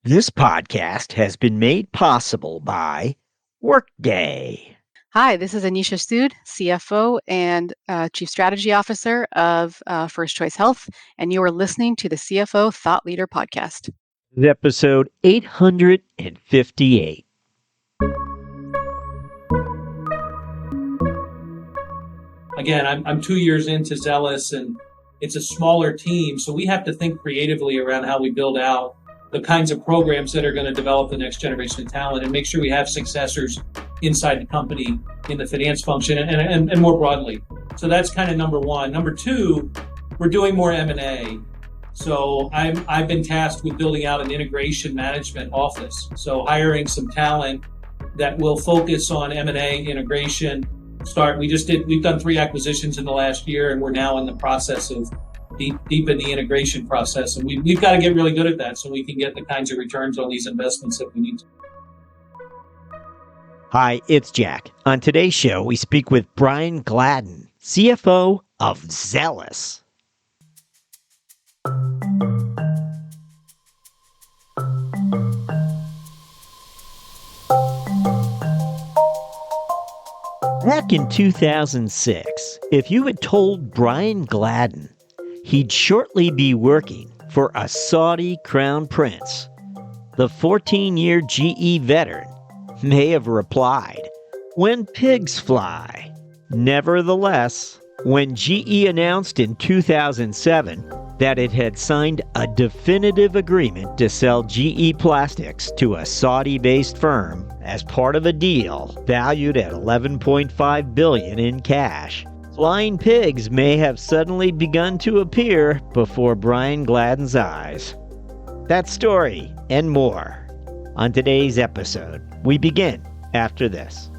This podcast has been made possible by Workday. Hi, this is Anisha Sood, CFO and Chief Strategy Officer of First Choice Health, and you are listening to the CFO Thought Leader Podcast. This is episode 858. Again, I'm 2 years into Zelis, and it's a smaller team, so we have to think creatively around how we build out the kinds of programs that are going to develop the next generation of talent and make sure we have successors inside the company in the finance function and more broadly. So that's kind of number one. Number two, we're doing more M&A. So I've been tasked with building out an integration management office. So hiring some talent that will focus on M&A integration. We've done 3 acquisitions in the last year, and we're now in the process of deepen the integration process. And we've got to get really good at that so we can get the kinds of returns on these investments that we need to. Hi, it's Jack. On today's show, we speak with Brian Gladden, CFO of Zelis. Back in 2006, if you had told Brian Gladden he'd shortly be working for a Saudi crown prince, the 14-year GE veteran may have replied, "When pigs fly." Nevertheless, when GE announced in 2007 that it had signed a definitive agreement to sell GE Plastics to a Saudi-based firm as part of a deal valued at $11.5 billion in cash, flying pigs may have suddenly begun to appear before Brian Gladden's eyes. That story and more on today's episode. We begin after this.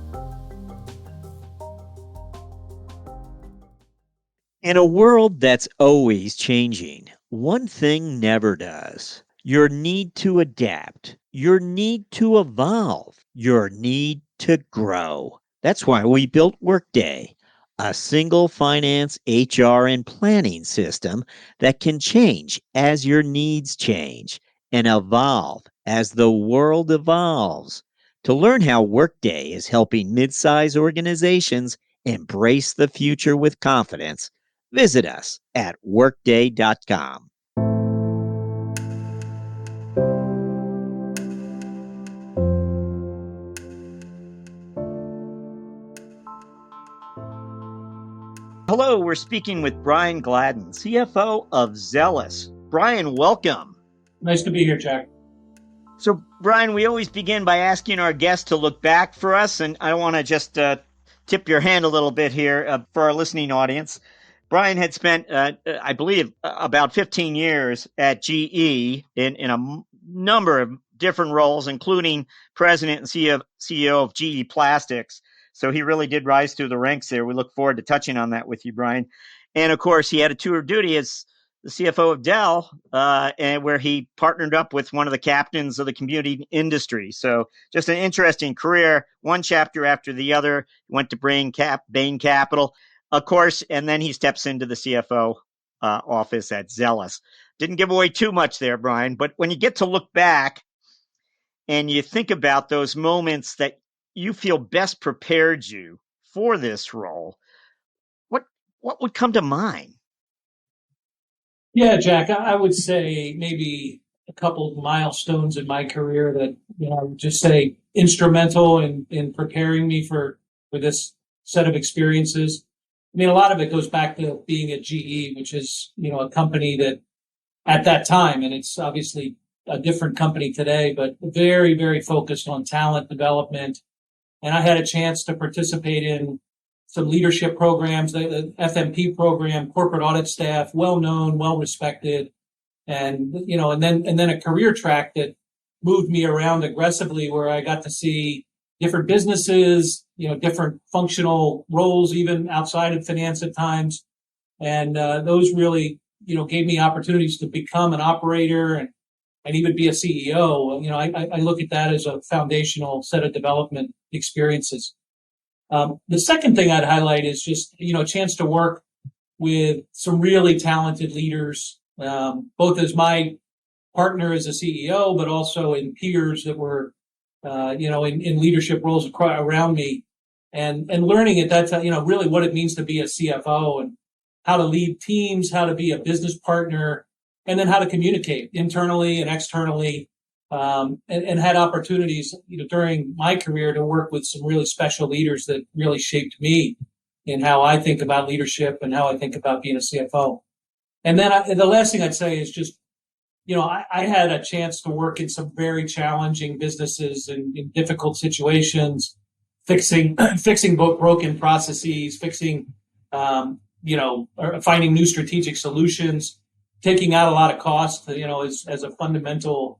In a world that's always changing, one thing never does. Your need to adapt, your need to evolve, your need to grow. That's why we built Workday, a single finance, HR, and planning system that can change as your needs change and evolve as the world evolves. To learn how Workday is helping mid-size organizations embrace the future with confidence, visit us at workday.com. Hello, we're speaking with Brian Gladden, CFO of Zelis. Brian, welcome. Nice to be here, Jack. So, Brian, we always begin by asking our guests to look back for us, and I want to just tip your hand a little bit here for our listening audience. Brian had spent, I believe, about 15 years at GE in a number of different roles, including president and CEO of GE Plastics. So he really did rise through the ranks there. We look forward to touching on that with you, Brian. And, of course, he had a tour of duty as the CFO of Dell, and where he partnered up with one of the captains of the computing industry. So just an interesting career, one chapter after the other. Went to Bain Capital, of course, and then he steps into the CFO office at Zelis. Didn't give away too much there, Brian, but when you get to look back and you think about those moments that you feel best prepared you for this role, what would come to mind? Yeah, Jack, I would say maybe a couple of milestones in my career that, I would just say instrumental in preparing me for this set of experiences. I mean, a lot of it goes back to being at GE, which is, a company that at that time, and it's obviously a different company today, but very, very focused on talent development. And I had a chance to participate in some leadership programs, the FMP program, corporate audit staff, well known, well respected, and then a career track that moved me around aggressively, where I got to see different businesses, different functional roles, even outside of finance at times, and those really, gave me opportunities to become an operator and even be a CEO. I look at that as a foundational set of development experiences. The second thing I'd highlight is just, a chance to work with some really talented leaders, both as my partner as a CEO, but also in peers that were, in leadership roles around me, and learning at that time, really what it means to be a CFO and how to lead teams, how to be a business partner, and then how to communicate internally and externally. And had opportunities, during my career to work with some really special leaders that really shaped me in how I think about leadership and how I think about being a CFO. And then the last thing I'd say is just, I had a chance to work in some very challenging businesses and in difficult situations, fixing broken processes, or finding new strategic solutions, taking out a lot of cost, as a fundamental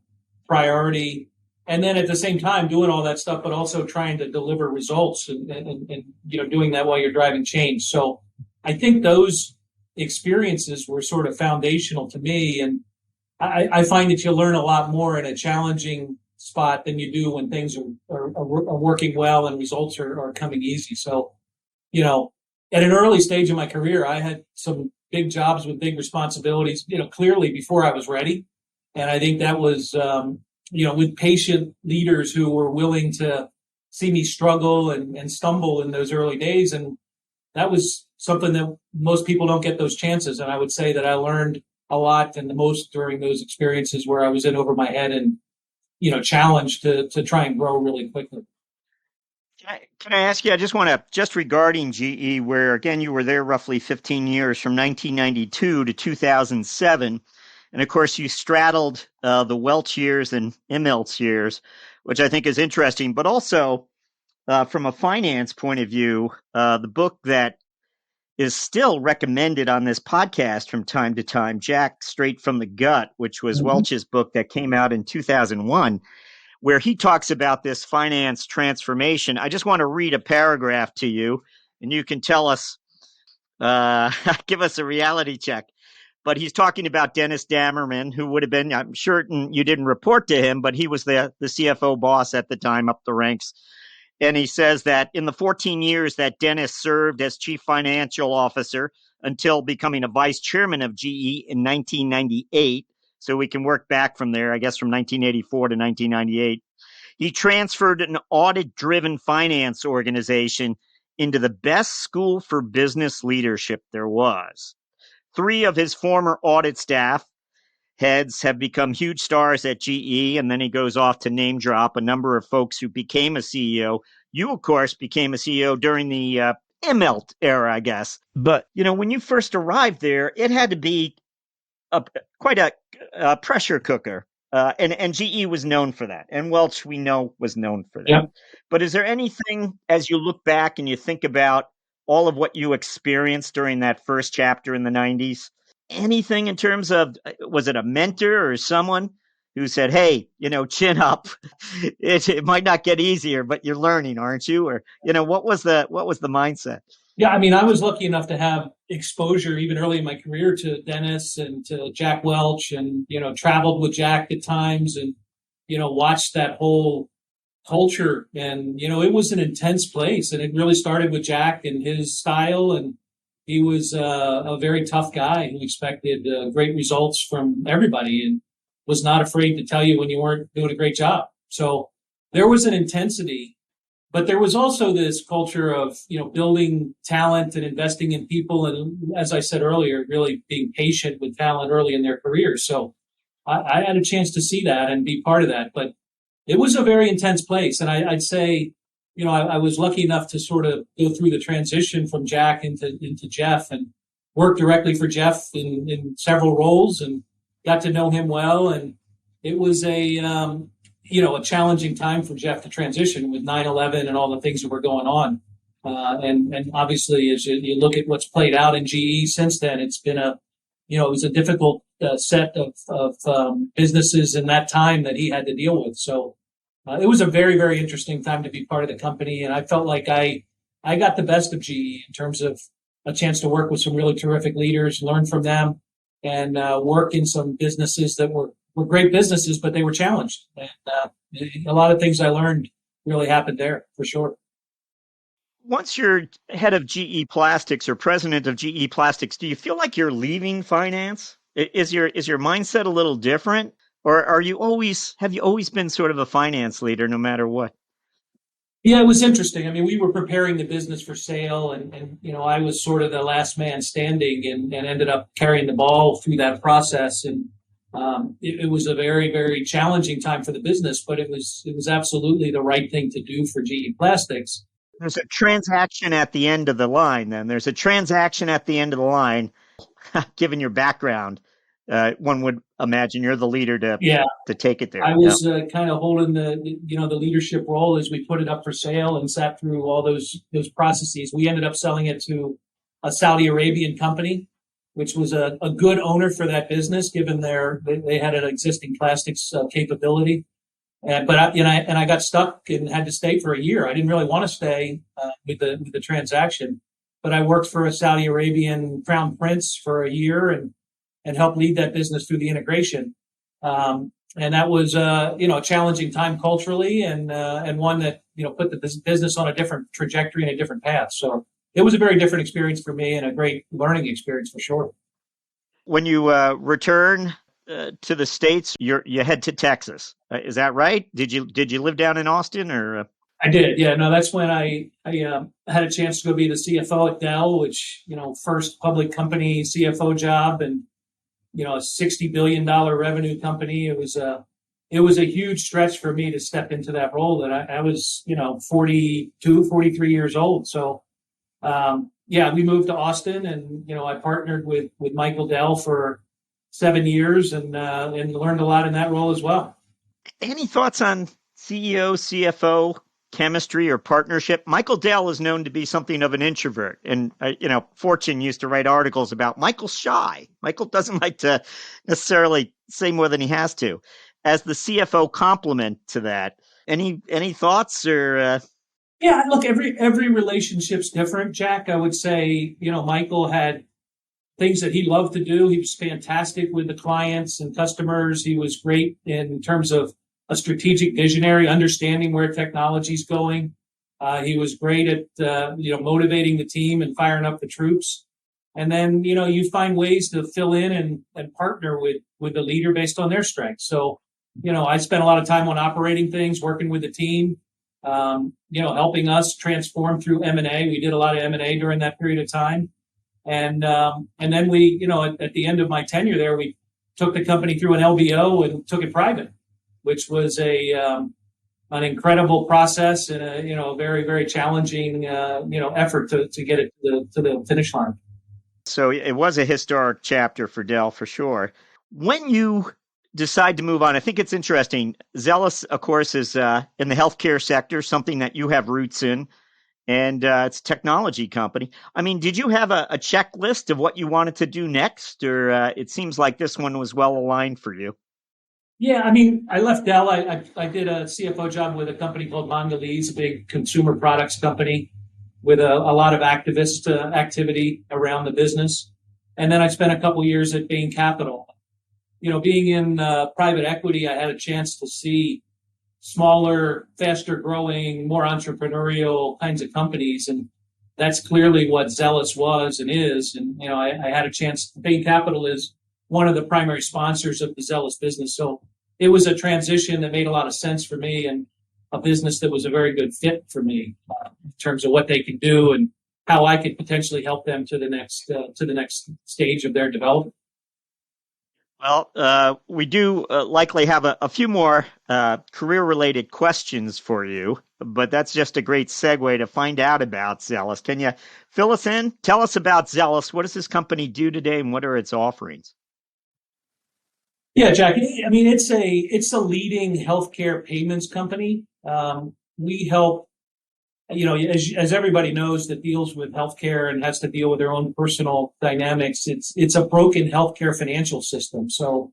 priority. And then at the same time doing all that stuff, but also trying to deliver results and doing that while you're driving change. So I think those experiences were sort of foundational to me. And I find that you learn a lot more in a challenging spot than you do when things are working well and results are coming easy. So, at an early stage in my career, I had some big jobs with big responsibilities, clearly before I was ready. And I think that was, with patient leaders who were willing to see me struggle and stumble in those early days. And that was something that most people don't get those chances. And I would say that I learned a lot and the most during those experiences where I was in over my head and, challenged to try and grow really quickly. Can I ask you, I just want to, just regarding GE, where again, you were there roughly 15 years from 1992 to 2007. And of course, you straddled the Welch years and Immelt's years, which I think is interesting. But also, from a finance point of view, the book that is still recommended on this podcast from time to time, Jack Straight from the Gut, which was Welch's book that came out in 2001, where he talks about this finance transformation. I just want to read a paragraph to you, and you can tell us, give us a reality check. But he's talking about Dennis Dammerman, who would have been, I'm sure you didn't report to him, but he was the CFO boss at the time up the ranks. And he says that in the 14 years that Dennis served as chief financial officer until becoming a vice chairman of GE in 1998, so we can work back from there, I guess from 1984 to 1998, he transferred an audit-driven finance organization into the best school for business leadership there was. 3 of his former audit staff heads have become huge stars at GE, and then he goes off to name drop a number of folks who became a CEO. You, of course, became a CEO during the Immelt era, I guess. But, when you first arrived there, it had to be quite a pressure cooker. And GE was known for that. And Welch, we know, was known for that. Yep. But is there anything, as you look back and you think about all of what you experienced during that first chapter in the 90s, anything in terms of, was it a mentor or someone who said, hey, chin up, it might not get easier, but you're learning, aren't you? Or, what was the mindset? Yeah, I mean, I was lucky enough to have exposure even early in my career to Dennis and to Jack Welch and, traveled with Jack at times and, watched that whole culture. And, it was an intense place. And it really started with Jack and his style. And he was a very tough guy who expected great results from everybody and was not afraid to tell you when you weren't doing a great job. So there was an intensity. But there was also this culture of, building talent and investing in people. And as I said earlier, really being patient with talent early in their careers. So I had a chance to see that and be part of that. But it was a very intense place. And I'd say, I was lucky enough to sort of go through the transition from Jack into Jeff and work directly for Jeff in several roles and got to know him well. And it was a challenging time for Jeff to transition with 9/11 and all the things that were going on. And obviously, as you look at what's played out in GE since then, it's been it was a difficult set of businesses in that time that he had to deal with. So it was a very, very interesting time to be part of the company. And I felt like I got the best of GE in terms of a chance to work with some really terrific leaders, learn from them, and work in some businesses that were great businesses, but they were challenged. And a lot of things I learned really happened there, for sure. Once you're head of GE Plastics or president of GE Plastics, do you feel like you're leaving finance? Is your mindset a little different? Or have you always been sort of a finance leader no matter what? Yeah, it was interesting. I mean, we were preparing the business for sale, and I was sort of the last man standing, and ended up carrying the ball through that process. And it was a very, very challenging time for the business, but it was absolutely the right thing to do for GE Plastics. There's a transaction at the end of the line, then. There's a transaction at the end of the line. Given your background, one would imagine you're the leader to take it there. I was kind of holding the leadership role as we put it up for sale and sat through all those processes. We ended up selling it to a Saudi Arabian company, which was a good owner for that business, given they had an existing plastics capability. But I got stuck and had to stay for a year. I didn't really want to stay with the transaction, but I worked for a Saudi Arabian crown prince for a year and helped lead that business through the integration. And that was a challenging time culturally, and one that put the business on a different trajectory and a different path. So it was a very different experience for me and a great learning experience for sure. When you return to the States, you head to Texas. Is that right? Did you live down in Austin or? I did. Yeah. No, that's when I had a chance to go be the CFO at Dell, which first public company CFO job, and a $60 billion revenue company. It was a huge stretch for me to step into that role. That I was 42, 43 years old. So we moved to Austin, and I partnered with Michael Dell for 7 years, and learned a lot in that role as well. Any thoughts on CEO, CFO chemistry or partnership? Michael Dell is known to be something of an introvert, and Fortune used to write articles about Michael's shy. Michael doesn't like to necessarily say more than he has to. As the CFO complement to that, any thoughts or? Yeah, look, every relationship's different, Jack. I would say Michael had things that he loved to do. He was fantastic with the clients and customers. He was great in terms of a strategic visionary, understanding where technology's going. He was great at motivating the team and firing up the troops. And then you find ways to fill in and partner with the leader based on their strengths. So I spent a lot of time on operating things, working with the team, helping us transform through M&A. We did a lot of M&A during that period of time. And then we, at the end of my tenure there, we took the company through an LBO and took it private, which was an incredible process and a very, very challenging effort to get it to the finish line. So it was a historic chapter for Dell for sure. When you decide to move on, I think it's interesting. Zelis, of course, is in the healthcare sector, something that you have roots in, and it's a technology company. I mean, did you have a checklist of what you wanted to do next, or it seems like this one was well aligned for you? Yeah, I mean, I left Dell. I did a CFO job with a company called Mondelez, a big consumer products company with a lot of activist activity around the business. And then I spent a couple years at Bain Capital. Being in private equity, I had a chance to see smaller, faster growing, more entrepreneurial kinds of companies. And that's clearly what Zelis was and is. And, I had a chance. Bain Capital is one of the primary sponsors of the Zelis business. So it was a transition that made a lot of sense for me, and a business that was a very good fit for me in terms of what they could do and how I could potentially help them to the next stage of their development. Well, we do likely have a few more career-related questions for you, but that's just a great segue to find out about Zelis. Can you fill us in? Tell us about Zelis. What does this company do today, and what are its offerings? Yeah, Jack. I mean, it's a leading healthcare payments company. We help, as everybody knows that deals with healthcare and has to deal with their own personal dynamics. It's a broken healthcare financial system. So,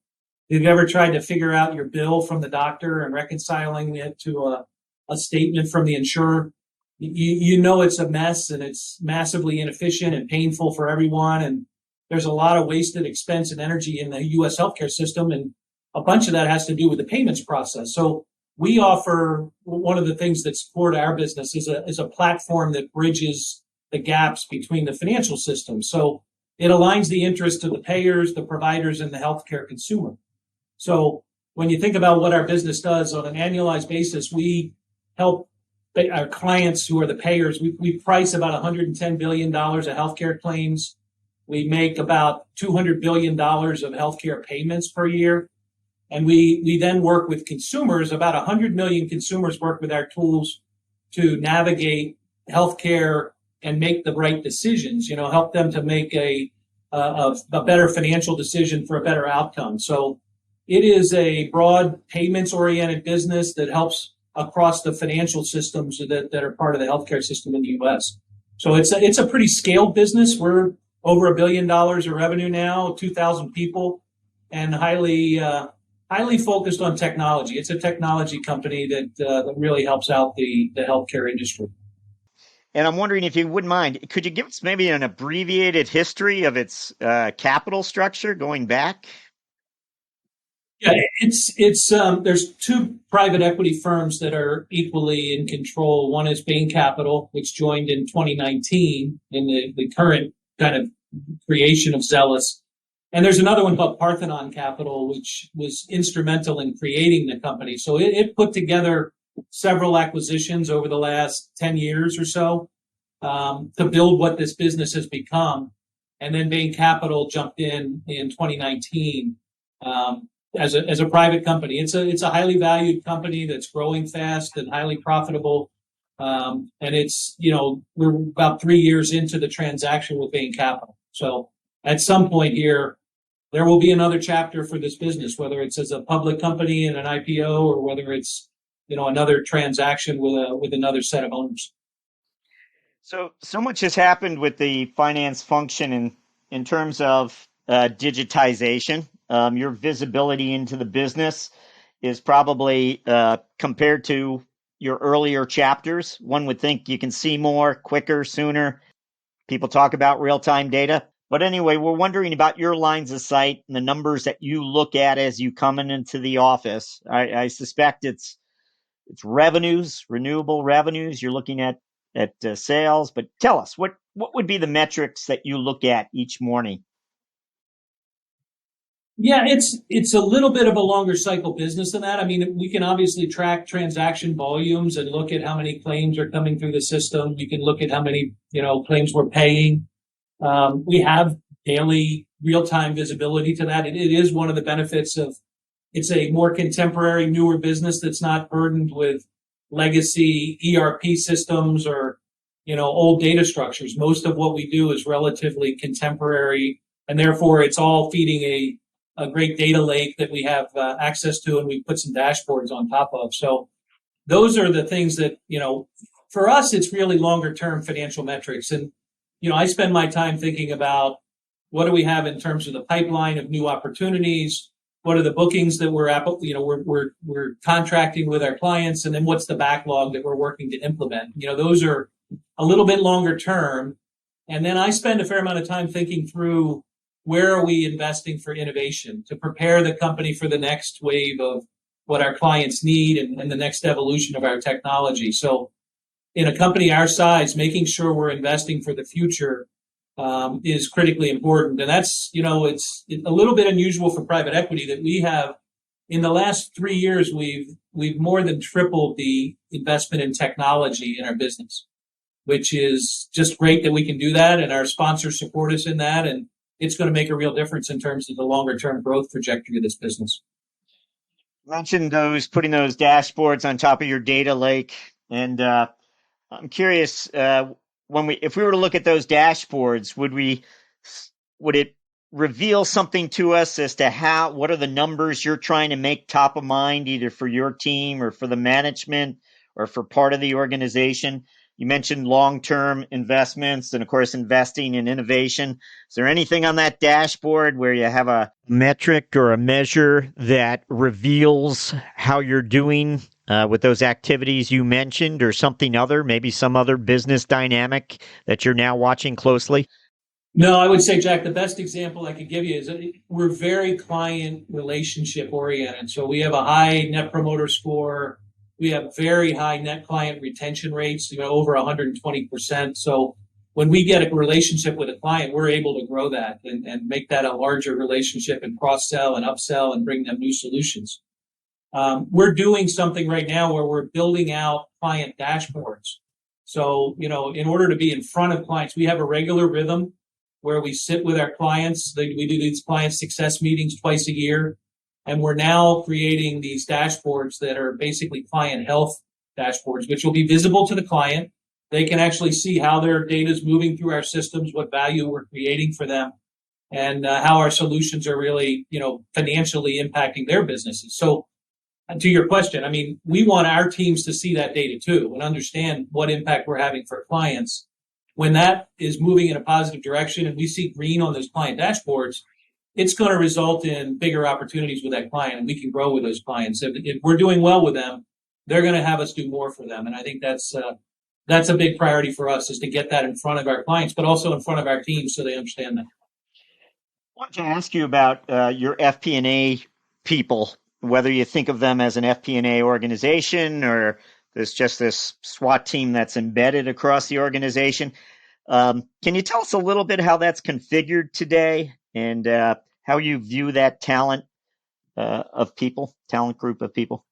if you've ever tried to figure out your bill from the doctor and reconciling it to a statement from the insurer, it's a mess, and it's massively inefficient and painful for everyone. And there's a lot of wasted expense and energy in the U.S. healthcare system, and a bunch of that has to do with the payments process. So we offer, one of the things that's core to our business is a platform that bridges the gaps between the financial system. So it aligns the interests of the payers, the providers, and the healthcare consumer. So, when you think about what our business does on an annualized basis, we help our clients who are the payers. We price about $110 billion of healthcare claims. We make about $200 billion of healthcare payments per year. And we then work with consumers. About 100 million consumers work with our tools to navigate healthcare and make the right decisions, help them to make a better financial decision for a better outcome. So it is a broad payments-oriented business that helps across the financial systems that are part of the healthcare system in the U.S. So it's a pretty scaled business. We're over $1 billion of revenue now, 2,000 people, and highly focused on technology. It's a technology company that really helps out the healthcare industry. And I'm wondering if you wouldn't mind, could you give us maybe an abbreviated history of its capital structure going back? Yeah, it's there's two private equity firms that are equally in control. One is Bain Capital, which joined in 2019 in the current kind of creation of Zelis. And there's another one called Parthenon Capital, which was instrumental in creating the company. So it put together several acquisitions over the last 10 years or so to build what this business has become. And then Bain Capital jumped in 2019 as a private company. It's a highly valued company that's growing fast and highly profitable. And it's, we're about 3 years into the transaction with Bain Capital. So at some point here, there will be another chapter for this business, whether it's as a public company in an IPO or whether it's, another transaction with another set of owners. So much has happened with the finance function in terms of digitization. Your visibility into the business is probably compared to your earlier chapters. One would think you can see more, quicker, sooner. People talk about real-time data. But anyway, we're wondering about your lines of sight and the numbers that you look at as you come into the office. I suspect it's revenues, renewable revenues. You're looking at sales, but tell us what would be the metrics that you look at each morning? Yeah, it's a little bit of a longer cycle business than that. I mean, we can obviously track transaction volumes and look at how many claims are coming through the system. We can look at how many, claims we're paying. We have daily real-time visibility to that. It is one of the benefits of it's a more contemporary, newer business that's not burdened with legacy ERP systems or, old data structures. Most of what we do is relatively contemporary, and therefore it's all feeding a great data lake that we have access to, and we put some dashboards on top of. So those are the things that, for us, it's really longer term financial metrics. And, I spend my time thinking about what do we have in terms of the pipeline of new opportunities? What are the bookings that we're contracting with our clients? And then what's the backlog that we're working to implement? Those are a little bit longer term. And then I spend a fair amount of time thinking through where are we investing for innovation to prepare the company for the next wave of what our clients need and the next evolution of our technology. So in a company our size, making sure we're investing for the future is critically important. And that's, it's a little bit unusual for private equity that we have. In the last 3 years, we've more than tripled the investment in technology in our business, which is just great that we can do that. And our sponsors support us in that. And it's going to make a real difference in terms of the longer term growth trajectory of this business. You mentioned putting those dashboards on top of your data lake. And I'm curious, if we were to look at those dashboards, would it reveal something to us as to what are the numbers you're trying to make top of mind, either for your team or for the management or for part of the organization? You mentioned long-term investments and, of course, investing in innovation. Is there anything on that dashboard where you have a metric or a measure that reveals how you're doing with those activities you mentioned, or maybe some other business dynamic that you're now watching closely? No, I would say, Jack, the best example I could give you is that we're very client relationship oriented. So we have a high net promoter score. We have very high net client retention rates, over 120%. So when we get a relationship with a client, we're able to grow that and make that a larger relationship and cross-sell and upsell and bring them new solutions. We're doing something right now where we're building out client dashboards. So, in order to be in front of clients, we have a regular rhythm where we sit with our clients. We do these client success meetings twice a year. And we're now creating these dashboards that are basically client health dashboards, which will be visible to the client. They can actually see how their data is moving through our systems, what value we're creating for them, and how our solutions are really, financially impacting their businesses. So to your question, I mean, we want our teams to see that data too and understand what impact we're having for clients. When that is moving in a positive direction and we see green on those client dashboards, it's going to result in bigger opportunities with that client, and we can grow with those clients. If we're doing well with them, they're going to have us do more for them. And I think that's a big priority for us, is to get that in front of our clients, but also in front of our teams so they understand that. I wanted to ask you about your FP&A people, whether you think of them as an FP&A organization or there's just this SWAT team that's embedded across the organization. Can you tell us a little bit how that's configured today and how you view that talent group of people?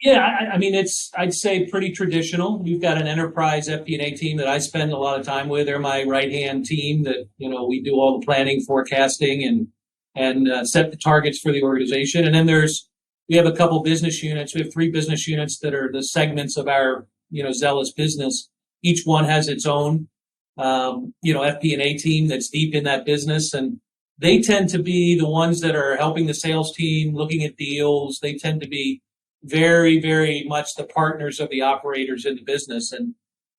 Yeah, I mean, I'd say pretty traditional. We've got an enterprise FP&A team that I spend a lot of time with. They're my right-hand team that, we do all the planning, forecasting, and set the targets for the organization. And then we have a couple business units. We have 3 business units that are the segments of our, Zelis business. Each one has its own, FP&A team that's deep in that business. And they tend to be the ones that are helping the sales team, looking at deals. They tend to be very, very much the partners of the operators in the business. And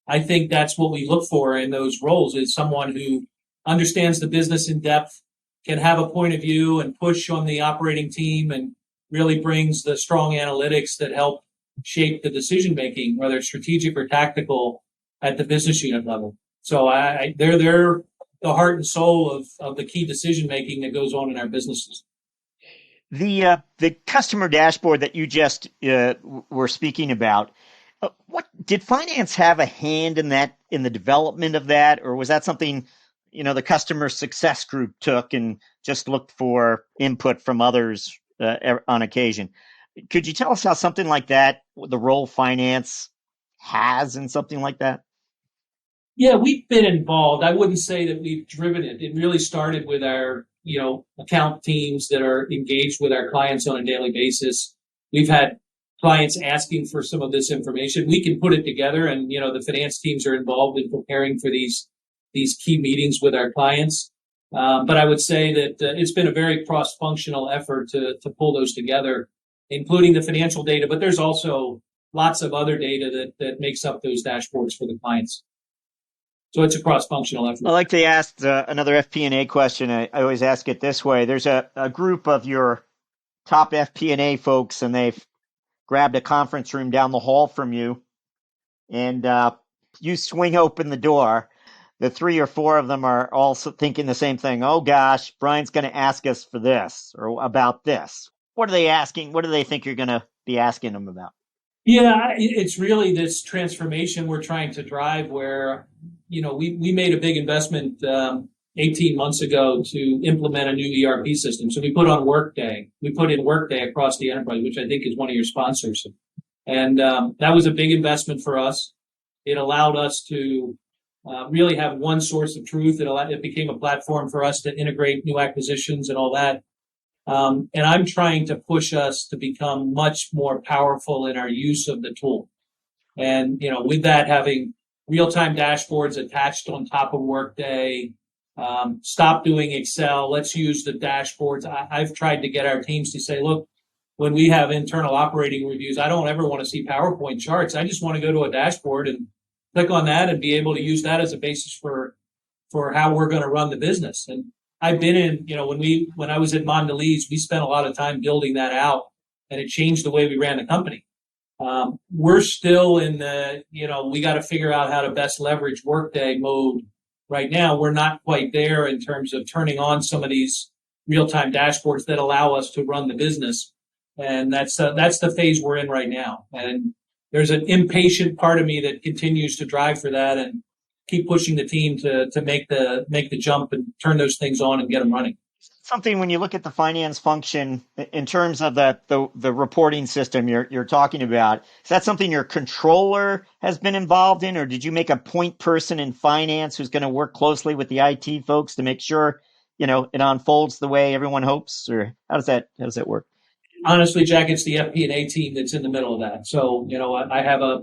I think that's what we look for in those roles, is someone who understands the business in depth, can have a point of view and push on the operating team, and really brings the strong analytics that help shape the decision making, whether it's strategic or tactical, at the business unit level. So they're the heart and soul of the key decision making that goes on in our businesses. The customer dashboard that you just were speaking about, what did finance have a hand in that, in the development of that, or was that something the customer success group took and just looked for input from others on occasion? Could you tell us how something like that, the role finance has in something like that? Yeah, we've been involved. I wouldn't say that we've driven it. It really started with our account teams that are engaged with our clients on a daily basis. We've had clients asking for some of this information. We can put it together, and the finance teams are involved in preparing for these key meetings with our clients. But I would say that it's been a very cross-functional effort to pull those together, including the financial data. But there's also lots of other data that makes up those dashboards for the clients. So it's a cross-functional effort. I like to ask another FP&A question. I always ask it this way. There's a group of your top FP&A folks, and they've grabbed a conference room down the hall from you, and you swing open the door. The 3 or 4 of them are also thinking the same thing. Oh, gosh, Brian's going to ask us for this or about this. What are they asking? What do they think you're going to be asking them about? Yeah, it's really this transformation we're trying to drive where, we made a big investment 18 months ago to implement a new ERP system. So we put on Workday. We put in Workday across the enterprise, which I think is one of your sponsors. And that was a big investment for us. It allowed us to really have one source of truth. It became a platform for us to integrate new acquisitions and all that. And I'm trying to push us to become much more powerful in our use of the tool. And, with that, having real-time dashboards attached on top of Workday, stop doing Excel. Let's use the dashboards. I've tried to get our teams to say, look, when we have internal operating reviews, I don't ever want to see PowerPoint charts. I just want to go to a dashboard and click on that and be able to use that as a basis for how we're going to run the business. And I've been in, when I was at Mondelez, we spent a lot of time building that out, and it changed the way we ran the company. We're still in the, we got to figure out how to best leverage Workday mode right now. We're not quite there in terms of turning on some of these real-time dashboards that allow us to run the business. And that's the phase we're in right now. And there's an impatient part of me that continues to drive for that and keep pushing the team to make the jump and turn those things on and get them running. something when you look at the finance function in terms of the reporting system you're talking about? Is that something your controller has been involved in, or did you make a point person in finance who's going to work closely with the IT folks to make sure it unfolds the way everyone hopes? Or how does that work? Honestly, Jack, it's the FP&A team that's in the middle of that. So, I have a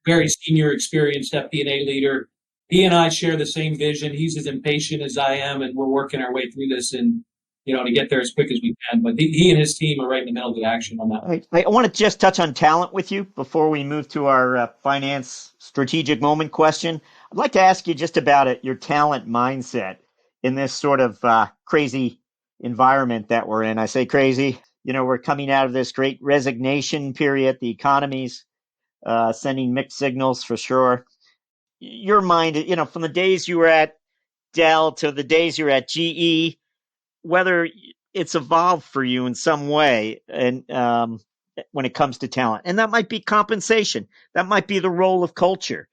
very senior, experienced FP&A leader. He and I share the same vision. He's as impatient as I am, and we're working our way through this and, to get there as quick as we can. But he and his team are right in the middle of the action on that. I want to just touch on talent with you before we move to our finance strategic moment question. I'd like to ask you just about it, your talent mindset in this sort of crazy environment that we're in. I say crazy. We're coming out of this great resignation period. The economy's sending mixed signals for sure. Your mind, from the days you were at Dell to the days you were at GE, whether it's evolved for you in some way, and when it comes to talent, and that might be compensation, that might be the role of culture.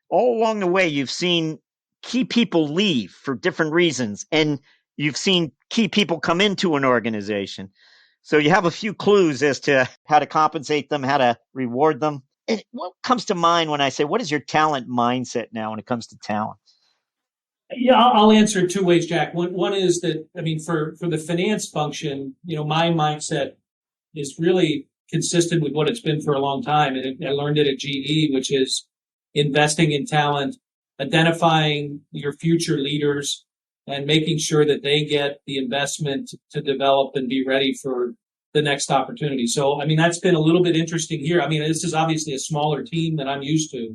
All along the way, you've seen key people leave for different reasons, and you've seen key people come into an organization. So you have a few clues as to how to compensate them, how to reward them. And what comes to mind when I say, what is your talent mindset now when it comes to talent? Yeah, I'll answer it two ways, Jack. One is that, for the finance function, my mindset is really consistent with what it's been for a long time. And I learned it at GE, which is investing in talent, identifying your future leaders, and making sure that they get the investment to develop and be ready for the next opportunity. So, that's been a little bit interesting here. This is obviously a smaller team than I'm used to.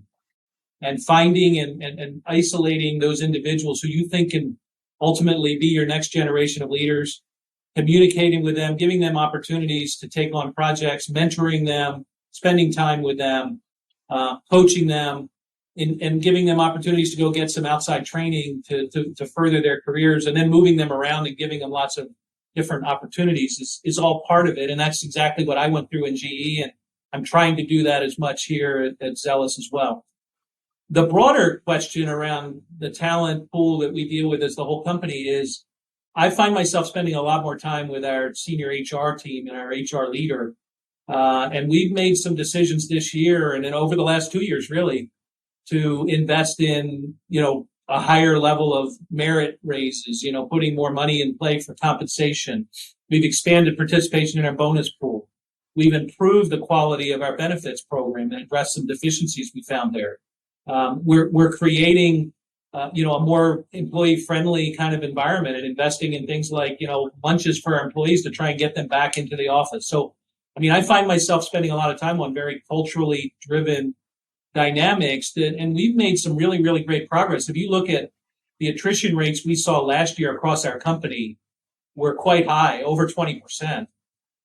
And finding and isolating those individuals who you think can ultimately be your next generation of leaders, communicating with them, giving them opportunities to take on projects, mentoring them, spending time with them, coaching them, and giving them opportunities to go get some outside training to further their careers, and then moving them around and giving them lots of different opportunities is all part of it. And that's exactly what I went through in GE, and I'm trying to do that as much here at Zelis as well. The broader question around the talent pool that we deal with as the whole company is, I find myself spending a lot more time with our senior HR team and our HR leader. And we've made some decisions this year and then over the last 2 years, really, to invest in, a higher level of merit raises, putting more money in play for compensation. We've expanded participation in our bonus pool. We've improved the quality of our benefits program and addressed some deficiencies we found there. We're creating, a more employee-friendly kind of environment and investing in things like, lunches for our employees to try and get them back into the office. So, I find myself spending a lot of time on very culturally driven dynamics and we've made some really, really great progress. If you look at the attrition rates we saw last year across our company were quite high, over 20%.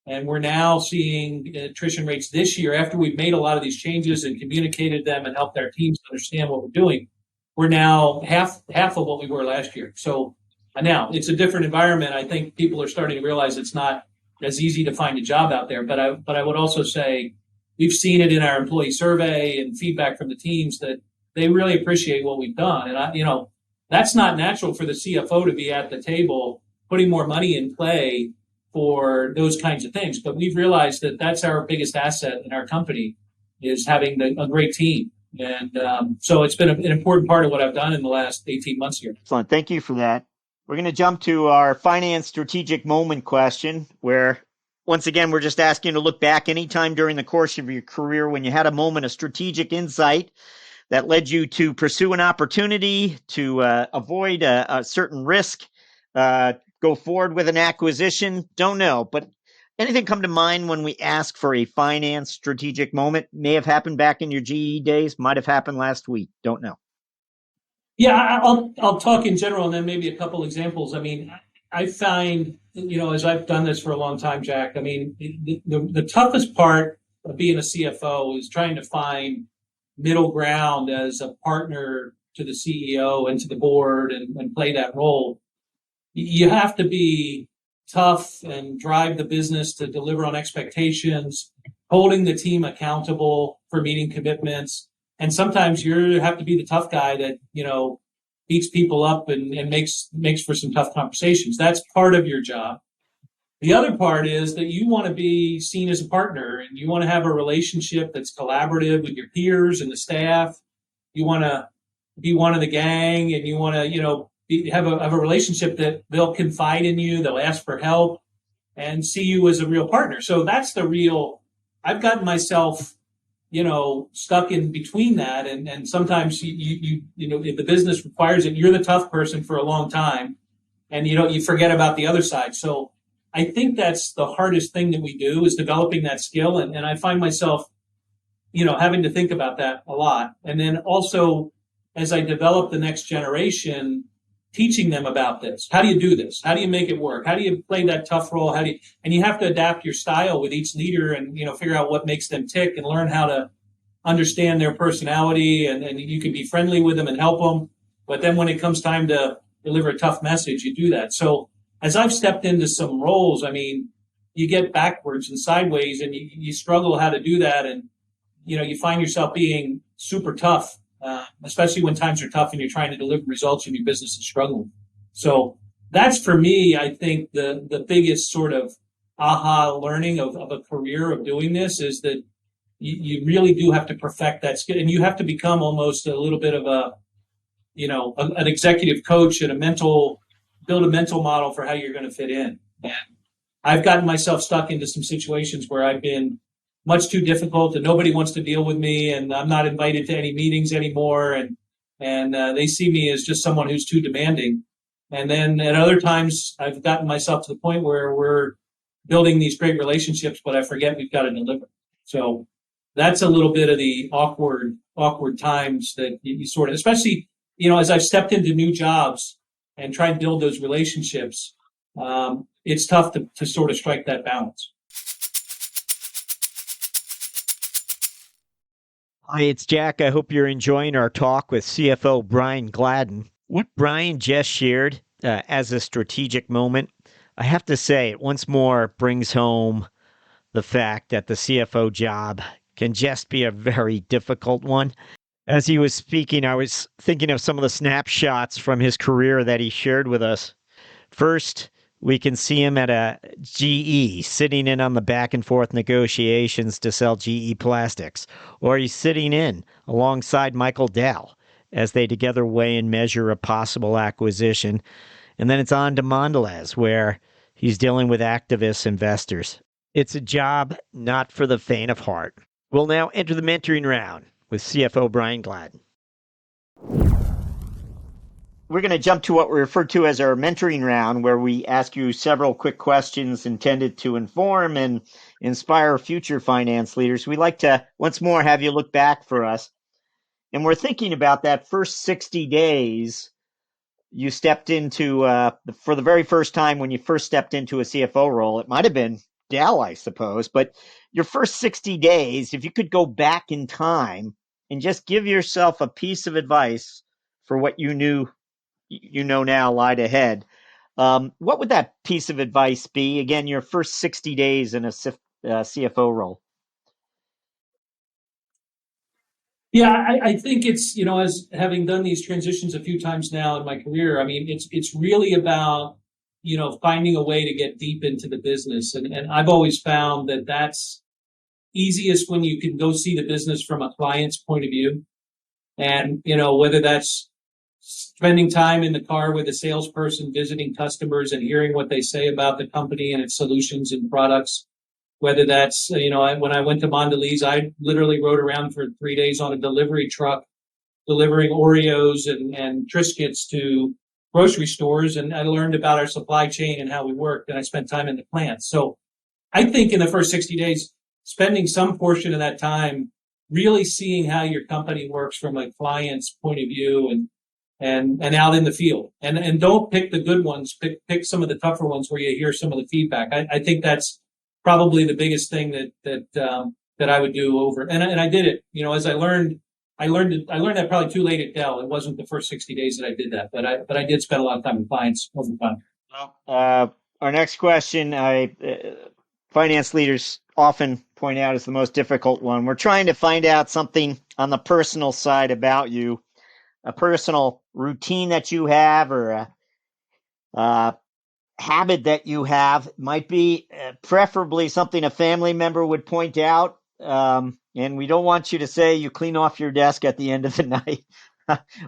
And we're now seeing attrition rates this year after we've made a lot of these changes and communicated them and helped our teams understand what we're doing. We're now half of what we were last year. So now it's a different environment. I think people are starting to realize it's not as easy to find a job out there. But I would also say we've seen it in our employee survey and feedback from the teams that they really appreciate what we've done. And that's not natural for the CFO to be at the table putting more money in play for those kinds of things. But we've realized that that's our biggest asset in our company is having a great team. And so it's been an important part of what I've done in the last 18 months here. Excellent. Thank you for that. We're going to jump to our finance strategic moment question, where once again, we're just asking you to look back anytime during the course of your career when you had a moment of strategic insight that led you to pursue an opportunity, to avoid a certain risk, go forward with an acquisition. Don't know, but anything come to mind when we ask for a finance strategic moment? May have happened back in your GE days, might have happened last week. Don't know. Yeah, I'll talk in general and then maybe a couple examples. I find, as I've done this for a long time, Jack, the toughest part of being a CFO is trying to find middle ground as a partner to the CEO and to the board and play that role. You have to be tough and drive the business to deliver on expectations, holding the team accountable for meeting commitments. And sometimes you have to be the tough guy that, beats people up and makes for some tough conversations. That's part of your job. The other part is that you want to be seen as a partner, and you want to have a relationship that's collaborative with your peers and the staff. You want to be one of the gang, and you want to, have a relationship that they'll confide in you, they'll ask for help, and see you as a real partner. So that's I've gotten myself, stuck in between that. And sometimes if the business requires it, you're the tough person for a long time, and you forget about the other side. So I think that's the hardest thing that we do, is developing that skill. And I find myself, having to think about that a lot. And then also, as I develop the next generation, teaching them about this. How do you do this? How do you make it work? How do you play that tough role? And you have to adapt your style with each leader, and, figure out what makes them tick, and learn how to understand their personality. And you can be friendly with them and help them. But then when it comes time to deliver a tough message, you do that. So as I've stepped into some roles, you get backwards and sideways, and you struggle how to do that. And, you find yourself being super tough, especially when times are tough and you're trying to deliver results and your business is struggling. So that's, for me, I think the biggest sort of aha learning of a career of doing this is that you really do have to perfect that skill, and you have to become almost a little bit of an executive coach and build a mental model for how you're going to fit in. And I've gotten myself stuck into some situations where I've been much too difficult, and nobody wants to deal with me, and I'm not invited to any meetings anymore. And they see me as just someone who's too demanding. And then at other times, I've gotten myself to the point where we're building these great relationships, but I forget we've got to deliver. So that's a little bit of the awkward times that you sort of, especially, as I've stepped into new jobs and try and build those relationships, it's tough to sort of strike that balance. Hi, it's Jack. I hope you're enjoying our talk with CFO Brian Gladden. What Brian just shared as a strategic moment, I have to say, it once more brings home the fact that the CFO job can just be a very difficult one. As he was speaking, I was thinking of some of the snapshots from his career that he shared with us. First, we can see him at a GE, sitting in on the back and forth negotiations to sell GE Plastics. Or he's sitting in alongside Michael Dell as they together weigh and measure a possible acquisition. And then it's on to Mondelez, where he's dealing with activist investors. It's a job not for the faint of heart. We'll now enter the mentoring round with CFO Brian Gladden. We're going to jump to what we refer to as our mentoring round, where we ask you several quick questions intended to inform and inspire future finance leaders. We like to, once more, have you look back for us. And we're thinking about that first 60 days you stepped into, for the very first time when you first stepped into a CFO role. It might have been Dell, I suppose, but your first 60 days, if you could go back in time and just give yourself a piece of advice for what you know now lied ahead, what would that piece of advice be? Again, your first 60 days in a CFO role. Yeah, I think it's, as having done these transitions a few times now in my career, it's really about, finding a way to get deep into the business. And I've always found that that's easiest when you can go see the business from a client's point of view. And, whether that's spending time in the car with a salesperson, visiting customers and hearing what they say about the company and its solutions and products, whether that's, when I went to Mondelez, I literally rode around for 3 days on a delivery truck, delivering Oreos and Triscuits to grocery stores. And I learned about our supply chain and how we worked. And I spent time in the plant. So I think in the first 60 days, spending some portion of that time really seeing how your company works from a client's point of view and out in the field. And don't pick the good ones, pick some of the tougher ones where you hear some of the feedback. I think that's probably the biggest thing that I would do over. And I did it, as I learned that probably too late at Dell. It wasn't the first 60 days that I did that, but I did spend a lot of time with clients over time. Well, our next question, finance leaders often point out is the most difficult one. We're trying to find out something on the personal side about you, a personal routine that you have or a habit that you have. Might be preferably something a family member would point out. And we don't want you to say you clean off your desk at the end of the night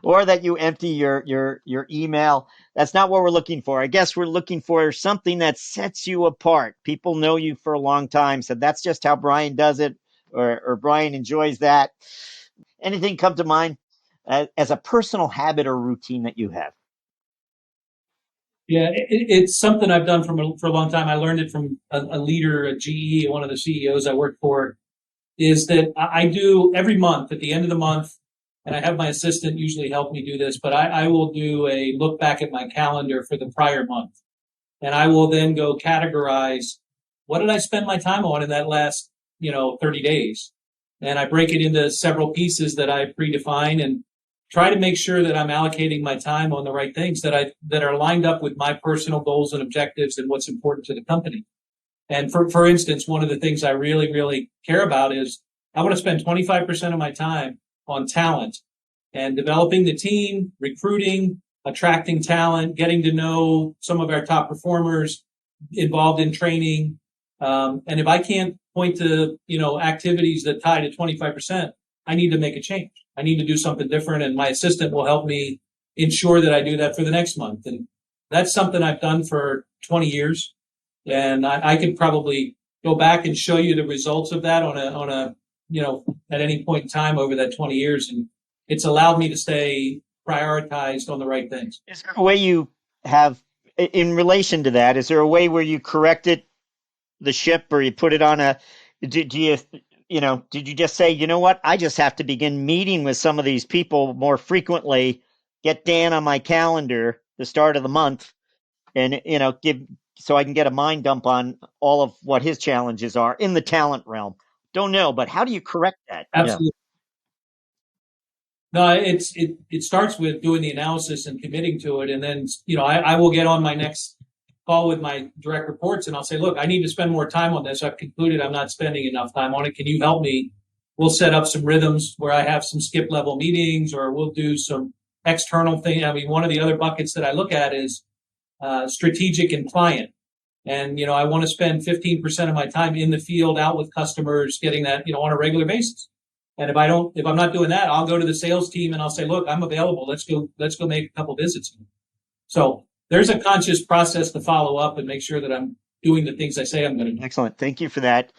or that you empty your email. That's not what we're looking for. I guess we're looking for something that sets you apart. People know you for a long time. So that's just how Brian does it, or Brian enjoys that. Anything come to mind as a personal habit or routine that you have? Yeah, it's something I've done for a long time. I learned it from a leader at GE, one of the CEOs I worked for, is that I do every month at the end of the month, and I have my assistant usually help me do this, but I will do a look back at my calendar for the prior month. And I will then go categorize what did I spend my time on in that last, 30 days. And I break it into several pieces that I predefine and try to make sure that I'm allocating my time on the right things that are lined up with my personal goals and objectives and what's important to the company. And for instance, one of the things I really, really care about is I want to spend 25% of my time on talent and developing the team, recruiting, attracting talent, getting to know some of our top performers, involved in training. And if I can't point to, activities that tie to 25%, I need to make a change. I need to do something different, and my assistant will help me ensure that I do that for the next month. And that's something I've done for 20 years. And I could probably go back and show you the results of that on a at any point in time over that 20 years. And it's allowed me to stay prioritized on the right things. Is there a way you have, in relation to that, is there a way where you corrected the ship or you put it on did you just say, you know what, I just have to begin meeting with some of these people more frequently, get Dan on my calendar the start of the month, and, so I can get a mind dump on all of what his challenges are in the talent realm? Don't know, but how do you correct that? Absolutely. No, it starts with doing the analysis and committing to it. And then, I will get on my next call with my direct reports and I'll say, look, I need to spend more time on this. I've concluded I'm not spending enough time on it. Can you help me? We'll set up some rhythms where I have some skip level meetings, or we'll do some external thing. I mean, one of the other buckets that I look at is strategic and client. And, I want to spend 15% of my time in the field out with customers, getting that, on a regular basis. And if I'm not doing that, I'll go to the sales team and I'll say, look, I'm available. Let's go make a couple visits. So there's a conscious process to follow up and make sure that I'm doing the things I say I'm going to do. Excellent. Thank you for that.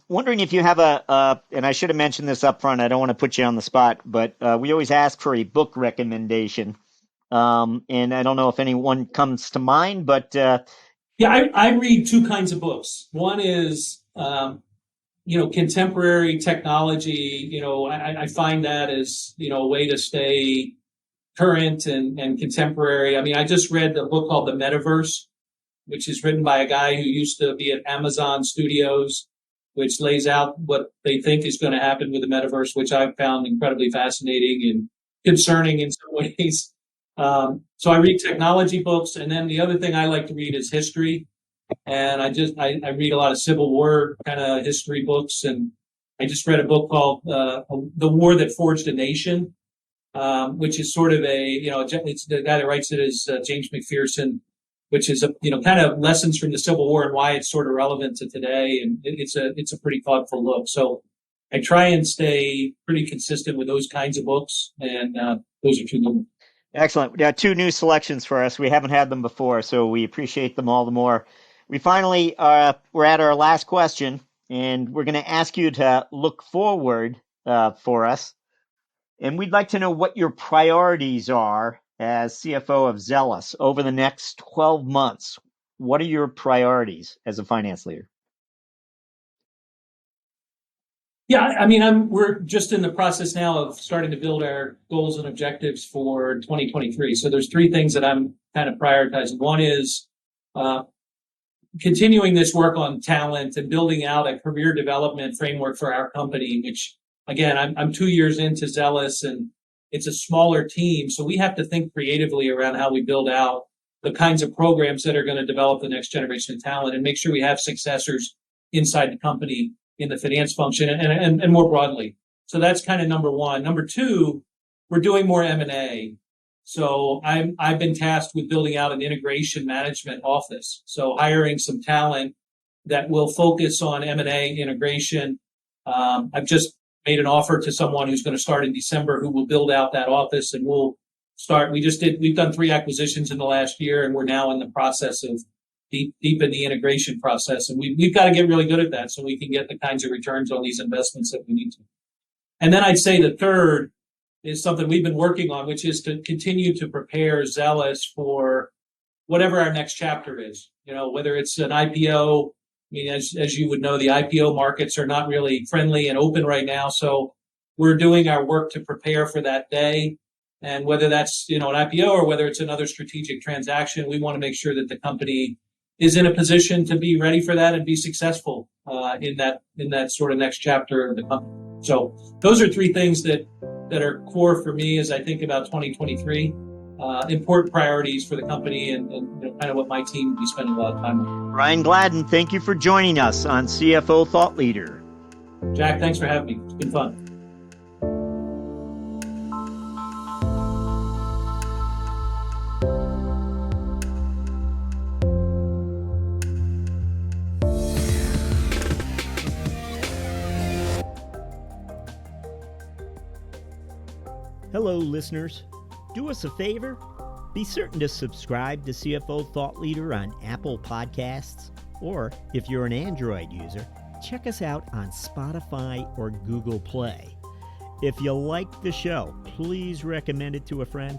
Wondering if you have and I should have mentioned this up front, I don't want to put you on the spot, but we always ask for a book recommendation. And I don't know if anyone comes to mind, but yeah, I read two kinds of books. One is, contemporary technology. I find that as, a way to stay current and contemporary. I mean, I just read a book called The Metaverse, which is written by a guy who used to be at Amazon Studios, which lays out what they think is going to happen with the metaverse, which I've found incredibly fascinating and concerning in some ways. So I read technology books, and then the other thing I like to read is history. And I read a lot of Civil War kind of history books, and I just read a book called The War That Forged a Nation, which is sort of it's the guy that writes it is James McPherson, which is kind of lessons from the Civil War and why it's sort of relevant to today. And it's a pretty thoughtful look. So I try and stay pretty consistent with those kinds of books, and those are two good ones. Excellent. Yeah, two new selections for us. We haven't had them before, so we appreciate them all the more. We finally we're at our last question, and we're going to ask you to look forward for us. And we'd like to know what your priorities are as CFO of Zelis over the next 12 months. What are your priorities as a finance leader? Yeah, I mean, we're just in the process now of starting to build our goals and objectives for 2023. So there's three things that I'm kind of prioritizing. One is continuing this work on talent and building out a career development framework for our company, which, again, I'm 2 years into Zelis, and it's a smaller team. So we have to think creatively around how we build out the kinds of programs that are going to develop the next generation of talent and make sure we have successors inside the company in the finance function and more broadly. So that's kind of number one. Number two, we're doing more M&A. So I've been tasked with building out an integration management office. So hiring some talent that will focus on M&A integration. I've just made an offer to someone who's going to start in December who will build out that office, and we'll start. We've done 3 acquisitions in the last year, and we're now in the process of deepen the integration process. And we've got to get really good at that so we can get the kinds of returns on these investments that we need to. And then I'd say the third is something we've been working on, which is to continue to prepare Zelis for whatever our next chapter is. Whether it's an IPO. I mean, as you would know, the IPO markets are not really friendly and open right now. So we're doing our work to prepare for that day. And whether that's, an IPO or whether it's another strategic transaction, we want to make sure that the company is in a position to be ready for that and be successful in that sort of next chapter of the company. So those are 3 things that are core for me as I think about 2023. Important priorities for the company and kind of what my team will be spending a lot of time on. Brian Gladden, thank you for joining us on CFO Thought Leader. Jack, thanks for having me. It's been fun. Hello, listeners. Do us a favor. Be certain to subscribe to CFO Thought Leader on Apple Podcasts, or if you're an Android user, check us out on Spotify or Google Play. If you like the show, please recommend it to a friend.